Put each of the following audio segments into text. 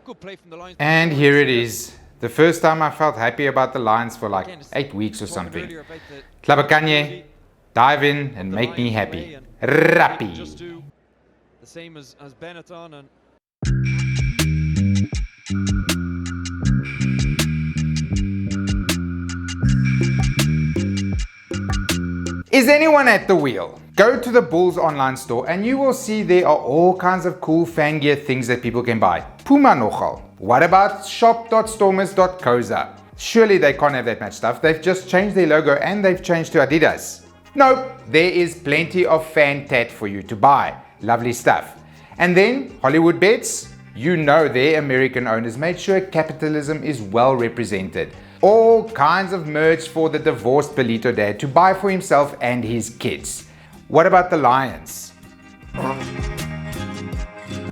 Good play from the Lions. And here it is. The first time I felt happy about the Lions for like 8 weeks or something. Klabakanye, dive in and make me happy. Rugby. Just do the same as Benetton and Is anyone at the wheel? Go to the Bulls online store and you will see there are all kinds of cool fan gear things that people can buy. Puma nogal. What about shop.stormers.coza? Surely they can't have that much stuff. They've just changed their logo and they've changed to Adidas. No, there is plenty of fan tat for you to buy. Lovely stuff. And then Hollywood Bets. You know their American owners made sure capitalism is well represented. All kinds of merch for the divorced Belito dad to buy for himself and his kids. What about the Lions?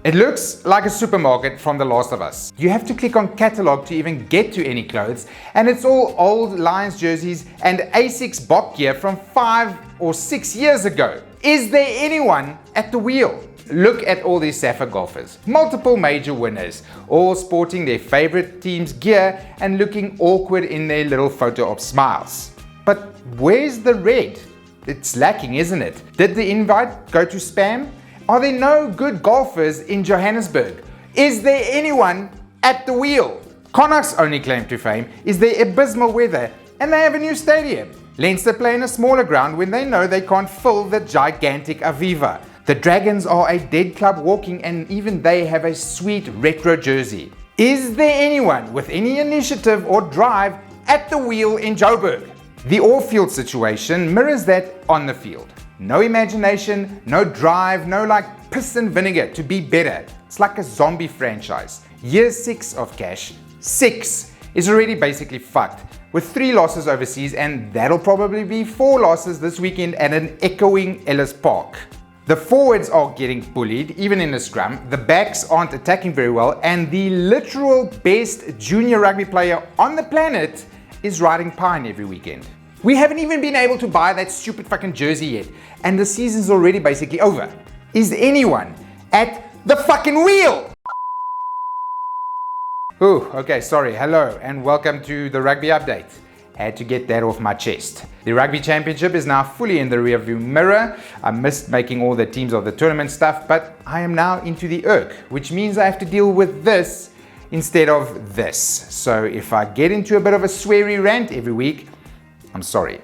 It looks like a supermarket from The Last of Us. You have to click on catalog to even get to any clothes, and it's all old Lions jerseys and Asics Bok gear from 5 or 6 years ago. Is there anyone at the wheel? Look at all these Safa golfers, multiple major winners, all sporting their favorite team's gear and looking awkward in their little photo op smiles. But where's the red? It's lacking, isn't it? Did the invite go to spam? Are there no good golfers in Johannesburg? Is there anyone at the wheel? Connacht's only claim to fame is their abysmal weather, and they have a new stadium. Leinster play in a smaller ground when they know they can't fill the gigantic Aviva. The Dragons are a dead club walking, and even they have a sweet retro jersey. Is there anyone with any initiative or drive at the wheel in Joburg? The off-field situation mirrors that on the field. No imagination, no drive, no like piss and vinegar to be better. It's like a zombie franchise. Year 6 of cash, 6, is already basically fucked, with 3 losses overseas, and that'll probably be 4 losses this weekend at an echoing Ellis Park. The forwards are getting bullied, even in the scrum, the backs aren't attacking very well, and the literal best junior rugby player on the planet is riding pine every weekend. We haven't even been able to buy that stupid fucking jersey yet, and the season's already basically over. Is anyone at the fucking wheel? Ooh, okay, sorry, hello, and welcome to the Rugby Update. Had to get that off my chest. The Rugby Championship is now fully in the rearview mirror. I missed making all the teams of the tournament stuff, but I am now into the ERC, which means I have to deal with this instead of this. So if I get into a bit of a sweary rant every week, I'm sorry.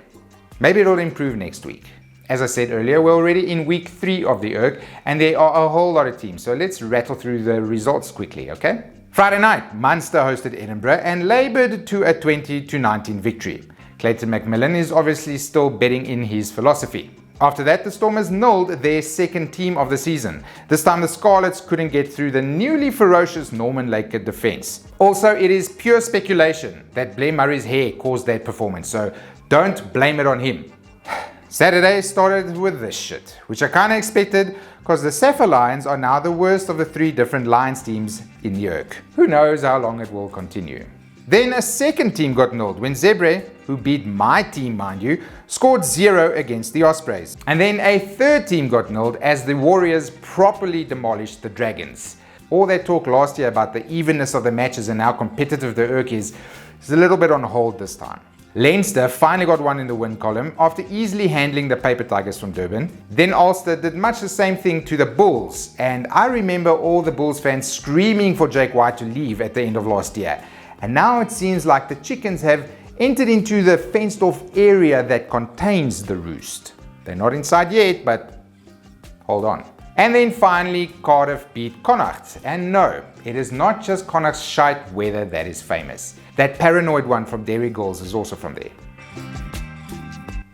Maybe it'll improve next week. As I said earlier, we're already in week 3 of the ERC, and there are a whole lot of teams. So let's rattle through the results quickly, okay? Friday night, Munster hosted Edinburgh and laboured to a 20-19 victory. Clayton McMillan is obviously still betting in his philosophy. After that, the Stormers nulled their second team of the season. This time the Scarlets couldn't get through the newly ferocious Norman Laker defence. Also, it is pure speculation that Blair Murray's hair caused that performance, so don't blame it on him. Saturday started with this shit, which I kinda expected because the Safa Lions are now the worst of the 3 different Lions teams in the ERC. Who knows how long it will continue. Then a second team got nulled when Zebre, who beat my team mind you, scored 0 against the Ospreys. And then a third team got nulled as the Warriors properly demolished the Dragons. All that talk last year about the evenness of the matches and how competitive the ERC is a little bit on hold this time. Leinster finally got one in the win column after easily handling the Paper Tigers from Durban. Then Ulster did much the same thing to the Bulls, and I remember all the Bulls fans screaming for Jake White to leave at the end of last year. And now it seems like the Chickens have entered into the fenced off area that contains the roost. They're not inside yet, but hold on. And then finally Cardiff beat Connacht, and no, it is not just Connacht's shite weather that is famous. That paranoid one from Dairy Girls is also from there.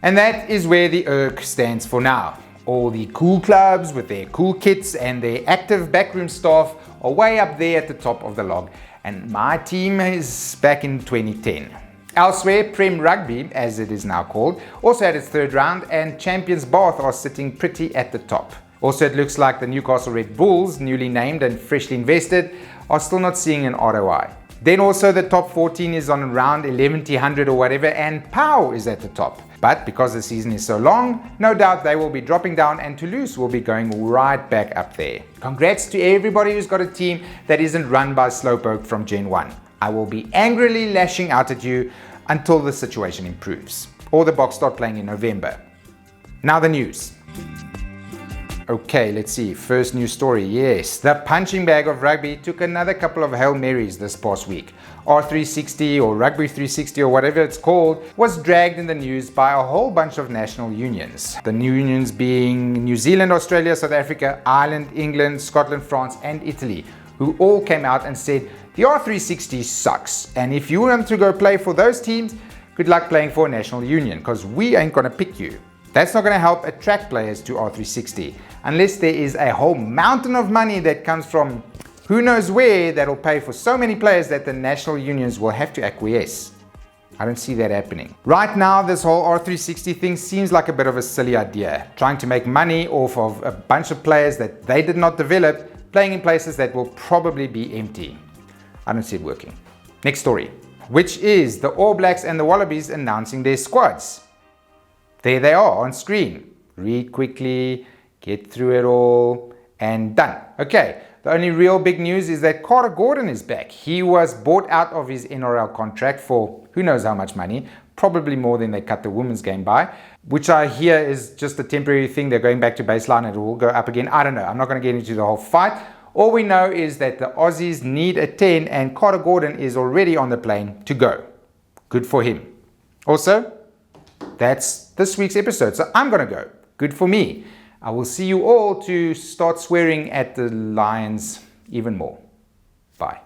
And that is where the ERC stands for now. All the cool clubs with their cool kits and their active backroom staff are way up there at the top of the log, and my team is back in 2010. Elsewhere, Prem Rugby, as it is now called, also had its 3rd round, and Champions Bath are sitting pretty at the top. Also, it looks like the Newcastle Red Bulls, newly named and freshly invested, are still not seeing an ROI. Then also the top 14 is on around 1100 or whatever, and POW is at the top. But because the season is so long, no doubt they will be dropping down and Toulouse will be going right back up there. Congrats to everybody who's got a team that isn't run by Slowpoke from Gen 1. I will be angrily lashing out at you until the situation improves, or the Boks start playing in November. Now the news. Okay, let's see. First news story. Yes, the punching bag of rugby took another couple of Hail Marys this past week. R360 or Rugby 360 or whatever it's called was dragged in the news by a whole bunch of national unions. The new unions being New Zealand, Australia, South Africa, Ireland, England, Scotland, France and Italy, who all came out and said the R360 sucks, and if you want to go play for those teams, good luck playing for a national union, because we ain't gonna pick you. That's not going to help attract players to R360 unless there is a whole mountain of money that comes from who knows where that'll pay for so many players that the national unions will have to acquiesce. I don't see that happening. Right now, this whole R360 thing seems like a bit of a silly idea, trying to make money off of a bunch of players that they did not develop, playing in places that will probably be empty. I don't see it working. Next story, which is the All Blacks and the Wallabies announcing their squads. There they are on screen. Read quickly, get through it all, and done. Okay, the only real big news is that Carter Gordon is back. He was bought out of his NRL contract for who knows how much money, probably more than they cut the women's game by, which I hear is just a temporary thing. They're going back to baseline and it will go up again. I don't know. I'm not going to get into the whole fight. All we know is that the Aussies need a 10 and Carter Gordon is already on the plane to go. Good for him. Also, that's this week's episode, so I'm gonna go. Good for me. I will see you all to start swearing at the Lions even more. Bye.